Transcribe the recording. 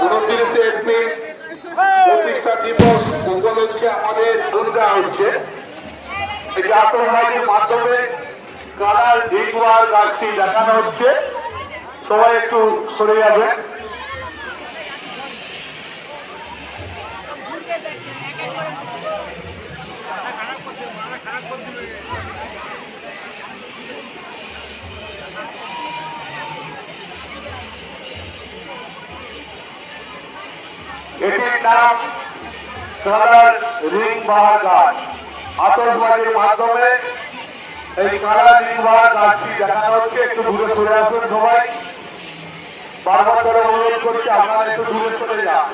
29 April প্রতিষ্ঠা দিবস উপলক্ষে আমাদের দেওয়া হচ্ছে। এই আতঙ্কবাদীর মাধ্যমে কালার ঢিকুয়ার গাছটি দেখানো হচ্ছে। সবাই একটু সরে যাবে। এটির নাম কালার রিং বাহার গাছ। আতঙ্কবাদীর মাধ্যমে এই কালার রিং বাহার গাছটি দেখানো হচ্ছে। একটু দূরে সরে আসুন সবাই। বারবার করে অনুরোধ করছি আপনারা একটু দূরে সরে যান।